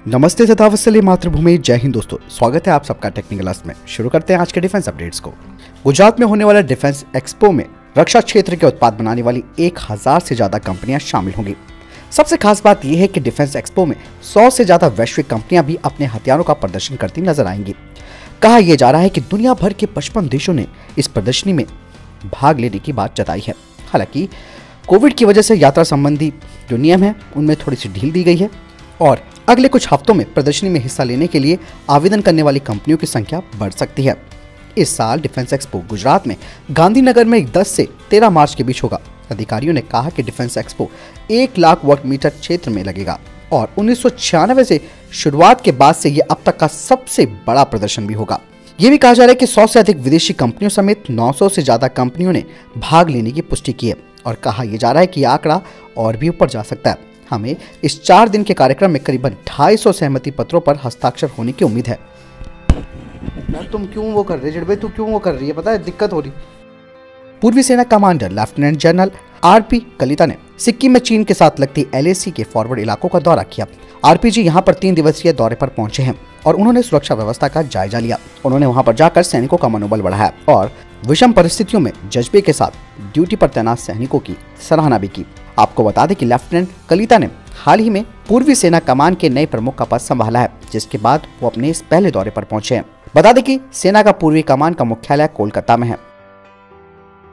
नमस्ते तथा वत्सल्य मातृभूमि। जय हिंद दोस्तों, स्वागत है आप सबका टेक्निकल क्लास में। शुरू करते हैं आज के डिफेंस अपडेट्स को। गुजरात में होने वाले डिफेंस एक्सपो में रक्षा क्षेत्र के उत्पाद बनाने वाली 1000 से ज्यादा कंपनियां शामिल होंगी। सबसे खास बात यह है कि डिफेंस एक्सपो में 100 से ज्यादा वैश्विक कंपनियां भी अपने हथियारों का प्रदर्शन करती नजर आएंगी। कहा यह जा रहा है कि दुनिया भर के 55 देशों ने इस प्रदर्शनी में भाग लेने की बात जताई है। हालांकि कोविड की वजह से यात्रा संबंधी जो नियम है उनमें थोड़ी सी ढील दी गई है और अगले कुछ हफ्तों में प्रदर्शनी में हिस्सा लेने के लिए आवेदन करने वाली कंपनियों की संख्या बढ़ सकती है। इस साल डिफेंस एक्सपो गुजरात में गांधीनगर में 10 से 13 मार्च के बीच होगा। अधिकारियों ने कहा कि डिफेंस एक्सपो 1 लाख वर्ग मीटर क्षेत्र में लगेगा और 1996 से शुरुआत के बाद से ये अब तक का सबसे बड़ा प्रदर्शन भी होगा। ये भी कहा जा रहा है कि 100 से अधिक विदेशी कंपनियों समेत 900 से ज्यादा कंपनियों ने भाग लेने की पुष्टि की है और कहा यह जा रहा है कि यह आंकड़ा और भी ऊपर जा सकता है। हमें इस 4 दिन के कार्यक्रम में करीबन 250 सहमति पत्रों पर हस्ताक्षर होने की उम्मीद है। यार तुम क्यों वो कर रहे जड़बे, तू क्यों वो कर रही है, पता है दिक्कत हो रही। पूर्वी सेना commander lieutenant general RP Kalita ने सिक्किम में चीन के साथ लगती LAC के फॉरवर्ड इलाकों का दौरा किया। आरपीजी यहाँ पर 3 दिवसीय दौरे पर पहुंचे हैं और उन्होंने सुरक्षा व्यवस्था का जायजा लिया। उन्होंने वहां पर जाकर सैनिकों का मनोबल बढ़ाया और विषम परिस्थितियों में जज्बे के साथ ड्यूटी पर तैनात सैनिकों की सराहना भी की। आपको बता दें कि लेफ्टिनेंट कलिता ने हाल ही में पूर्वी सेना कमान के नए प्रमुख का पद संभाला है, जिसके बाद वो अपने इस पहले दौरे पर पहुंचे हैं। बता दें कि सेना का पूर्वी कमान का मुख्यालय कोलकाता में है।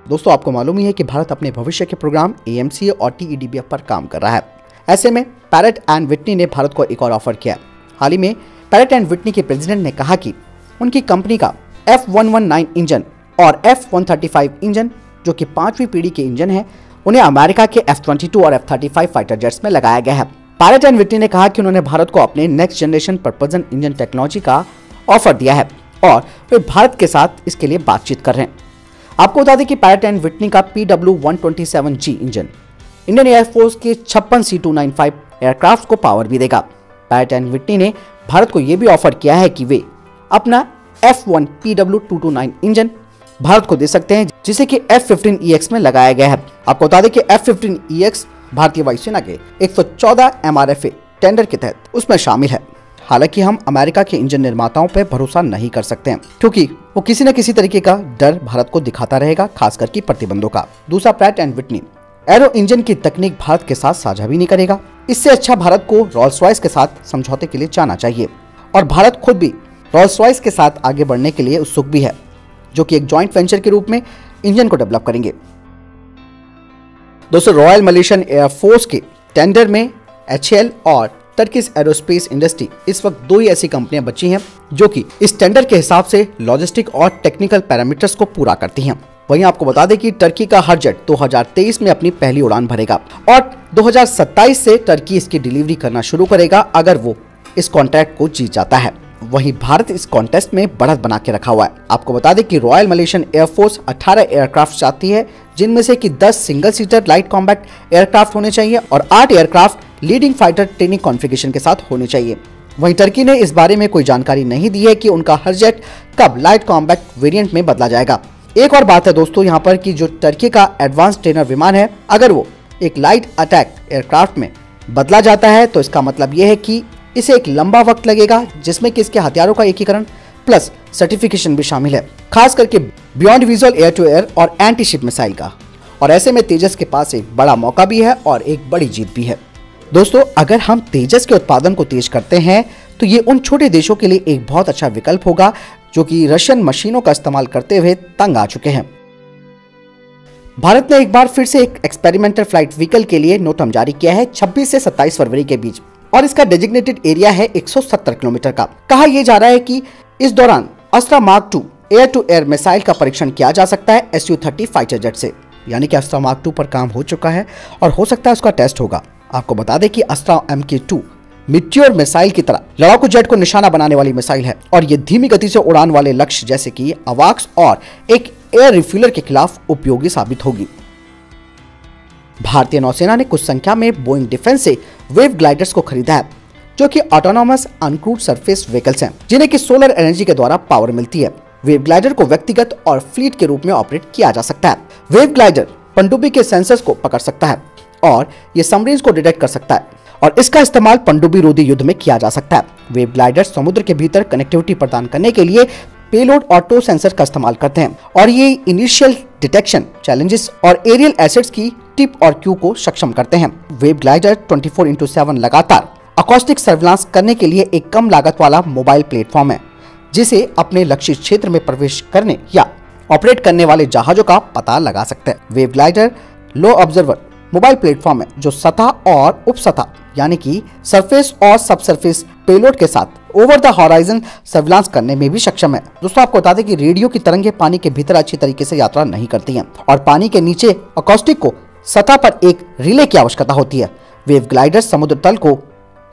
दोस्तों, आपको मालूम ही है कि भारत अपने भविष्य के प्रोग्राम AMCA और TEDBF पर काम कर रहा है। ऐसे में पैरेट एंड विटनी ने भारत को एक और ऑफर किया। हाल ही में पैरेट एंड विटनी के प्रेसिडेंट ने कहा कि उनकी कंपनी का F119 इंजन और F135 इंजन, जो कि 5वीं पीढ़ी के इंजन है, उन्हें अमेरिका के F-22 और F-35 फाइटर जेट्स में लगाया गया है। पैरेट एंड विटनी ने कहा कि उन्होंने भारत को अपने नेक्स्ट जनरेशन प्रपोजन इंजन टेक्नोलॉजी का ऑफर दिया है और वे भारत के साथ इसके लिए बातचीत कर रहे हैं। आपको बता दें कि पैरेट एंड विटनी का PW127G इंजन इंडियन एयरफोर्स के 56 C295 एयरक्राफ्ट को पावर भी देगा। पैरेट एंड विटनी ने भारत को यह भी ऑफर किया है कि वे अपना F1 PW229 इंजन भारत को दे सकते हैं, जिसे कि F-15EX में लगाया गया है। आपको बता दें कि F-15EX भारतीय वायुसेना के 114 MRFA टेंडर के तहत उसमें शामिल है। हालांकि हम अमेरिका के इंजन निर्माताओं पर भरोसा नहीं कर सकते हैं, क्योंकि वो किसी न किसी तरीके का डर भारत को दिखाता रहेगा, खासकर की प्रतिबंधों का। दूसरा, parrot and Whitney arrow engine की तकनीक भारत के साथ साझा भी नहीं करेगा। इससे अच्छा भारत को रॉल्स रॉयस के साथ समझौते के लिए जाना चाहिए और भारत खुद भी रॉल्स रॉयस के साथ आगे बढ़ने के लिए उत्सुक भी है, जो कि एक जॉइंट वेंचर के रूप में इंजन को डेवलप करेंगे। दोस्तों, रॉयल मलेशियन एयरफोर्स के टेंडर में HAL और टर्किश एरोस्पेस इंडस्ट्री इस वक्त 2 ही ऐसी कंपनियां बची हैं जो कि इस टेंडर के हिसाब से लॉजिस्टिक और टेक्निकल पैरामीटर्स को पूरा करती हैं। वहीं आपको बता दें कि टर्की का हर जेट 2023 में अपनी पहली उड़ान भरेगा और 2027 से टर्की इसकी डिलीवरी करना शुरू करेगा अगर वो इस कॉन्ट्रैक्ट को जीत जाता है। वहीं भारत इस कॉन्टेस्ट में बढ़त बना के रखा हुआ है। आपको बता दें कि रॉयल मलेशियन एयरफोर्स 18 एयरक्राफ्ट चाहती है, जिनमें से कि 10 single seater light combat aircraft होने चाहिए और 8 aircraft leading fighter training configuration के साथ होने चाहिए। वहीं टर्की ने इस बारे में कोई जानकारी नहीं दी है कि उनका हर जेट कब लाइट कॉम्बैक्ट वेरिएंट में बदला जाएगा। एक और बात है दोस्तों यहाँ पर कि जो टर्की का एडवांस ट्रेनर विमान है, अगर वो एक लाइट अटैक एयरक्राफ्ट में बदला जाता है तो इसका मतलब यह है कि इसे एक लंबा वक्त लगेगा, जिसमें कि इसके हथियारों का एकीकरण प्लस सर्टिफिकेशन भी शामिल है, खास करके beyond visual air to air और एंटी शिप मिसाइल का। और ऐसे में तेजस के पास एक बड़ा मौका भी है और एक बड़ी जीत भी है। दोस्तों, अगर हम तेजस के उत्पादन को तेज करते हैं तो ये उन छोटे देशों के लिए एक बहुत अच्छा विकल्प होगा जो कि रशियन मशीनों का इस्तेमाल करते हुए तंग आ चुके हैं। भारत ने एक बार फिर से एक एक्सपेरिमेंटल फ्लाइट व्हीकल के लिए नोटम जारी किया है 26 से 27 फरवरी के बीच और इसका डेजिग्नेटेड एरिया है 170 किलोमीटर का। कहा यह जा रहा है कि इस दौरान Astra mark 2 air to air missile का परीक्षण किया जा सकता है Su-30 फाइटर जेट से, यानी कि अस्त्रा मार्क 2 पर काम हो चुका है और हो सकता है उसका टेस्ट होगा। आपको बता दें कि अस्त्रा Mk2 मिट्योर मिसाइल की तरह लड़ाकू जेट को निशाना बनाने वाली मिसाइल है और ये धीमी गति से उड़ान वाले लक्ष्य जैसे कि अवाक्स और एक एयर रिफ्यूलर के खिलाफ उपयोगी साबित होगी। भारतीय नौसेना ने कुछ संख्या में बोइंग डिफेंस से वेव ग्लाइडर्स को खरीदा है, जो कि ऑटोनोमस अनक्रूड सरफेस व्हीकल्स हैं, जिन्हें कि सोलर एनर्जी के द्वारा पावर मिलती है। वेव ग्लाइडर को व्यक्तिगत और फ्लीट के रूप में ऑपरेट किया जा सकता है। वेव ग्लाइडर पनडुब्बी के सेंसर्स को पकड़ सकता है और ये सबमरीन्स को डिटेक्ट कर सकता है और इसका इस्तेमाल पनडुब्बी रोधी युद्ध में किया जा सकता है। वेव ग्लाइडर समुद्र के भीतर कनेक्टिविटी प्रदान करने के लिए पेलोड और टो सेंसर का इस्तेमाल करते हैं और ये इनिशियल डिटेक्शन चैलेंजेस और एरियल एसेट्स की टिप और क्यू को सक्षम करते हैं। वेव ग्लाइडर 24/7 लगातार अकॉस्टिक सर्विलांस करने के लिए एक कम लागत वाला मोबाइल प्लेटफॉर्म है, जिसे अपने लक्षित क्षेत्र में प्रवेश करने या ऑपरेट करने वाले जहाजों का पता लगा सकते हैं। वेव ग्लाइडर लो ऑब्जर्वर मोबाइल प्लेटफॉर्म है जो सतह और उप सतह यानी कि सरफेस और सब सरफेस पेलोड के साथ ओवर द हॉराइजन सर्विलांस करने में भी सक्षम है। दोस्तों, आपको बता दें कि रेडियो की तरंगें पानी के भीतर अच्छी तरीके से यात्रा नहीं करती हैं और पानी के नीचे अकॉस्टिक को सतह पर एक रिले की आवश्यकता होती है। वेव ग्लाइडर समुद्र तल को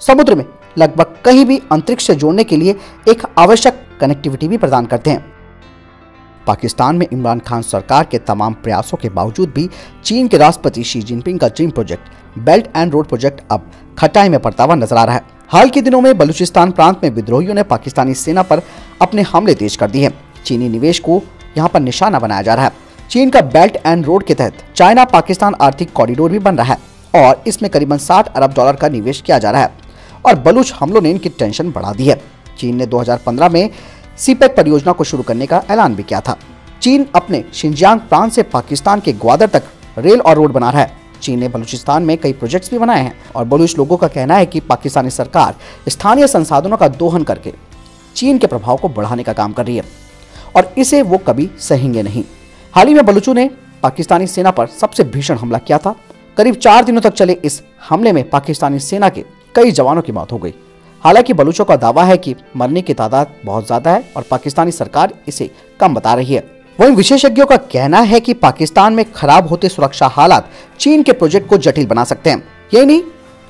समुद्र में लगभग कहीं भी अंतरिक्ष से जोड़ने के लिए एक आवश्यक कनेक्टिविटी भी प्रदान करते हैं। पाकिस्तान में इमरान खान सरकार के तमाम प्रयासों के बावजूद भी चीन के राष्ट्रपति शी जिनपिंग का dream project belt and road project अब खटाई में पड़ता हुआ नजर आ रहा है। हाल के दिनों में बलूचिस्तान प्रांत में विद्रोहियों ने पाकिस्तानी सेना पर अपने हमले तेज कर दिए हैं। चीनी निवेश को यहाँ पर निशाना बनाया जा रहा है। चीन का बेल्ट एंड रोड के तहत चाइना पाकिस्तान आर्थिक कॉरिडोर भी बन रहा है और इसमें करीबन $60 अरब का निवेश किया जा रहा है और बलूच हमलों ने इनकी टेंशन बढ़ा दी है। चीन ने 2015 में सीपेक परियोजना को शुरू करने का ऐलान भी किया था। चीन अपने शिनजियांग प्रांत से पाकिस्तान के ग्वादर तक रेल और रोड बना रहा है। चीन ने बलूचिस्तान में कई प्रोजेक्ट्स भी बनाए हैं और बलूच लोगों का कहना है कि पाकिस्तानी सरकार स्थानीय संसाधनों का दोहन करके चीन के प्रभाव को बढ़ाने का काम कर रही है और इसे वो कभी सहेंगे नहीं। हाल ही में बलूचों ने पाकिस्तानी सेना पर सबसे भीषण हमला किया था। करीब 4 दिनों तक चले इस हमले में पाकिस्तानी सेना के कई जवानों की मौत हो गई। हालांकि बलूचों का दावा है कि मरने की तादाद बहुत ज्यादा है और पाकिस्तानी सरकार इसे कम बता रही है। वहीं विशेषज्ञों का कहना है कि पाकिस्तान में खराब होते सुरक्षा हालात चीन के प्रोजेक्ट को जटिल बना सकते हैं। यही नहीं,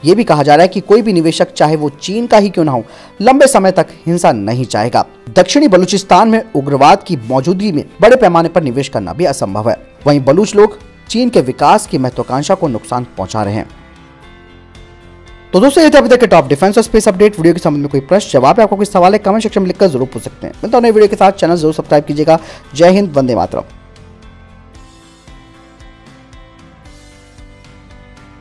ये भी कहा जा रहा है कि कोई भी निवेशक, चाहे वो चीन का ही क्यों ना हो, लंबे समय तक हिंसा नहीं चाहेगा। दक्षिणी बलूचिस्तान में उग्रवाद की मौजूदगी में बड़े पैमाने पर निवेश करना भी असंभव है। वहीं बलूच लोग चीन के विकास की महत्वाकांक्षा को नुकसान पहुंचा रहे हैं। तो दोस्तों, ये थे अभी तक के टॉप डिफेंस और स्पेस अपडेट। वीडियो के संबंध में कोई प्रश्न, जवाब, आपको कोई सवाल है, कमेंट सेक्शन में लिखकर जरूर पूछ सकते हैं। मिलता हूं नई वीडियो के साथ। चैनल जरूर सब्सक्राइब कीजिएगा। जय हिंद, वंदे मातरम।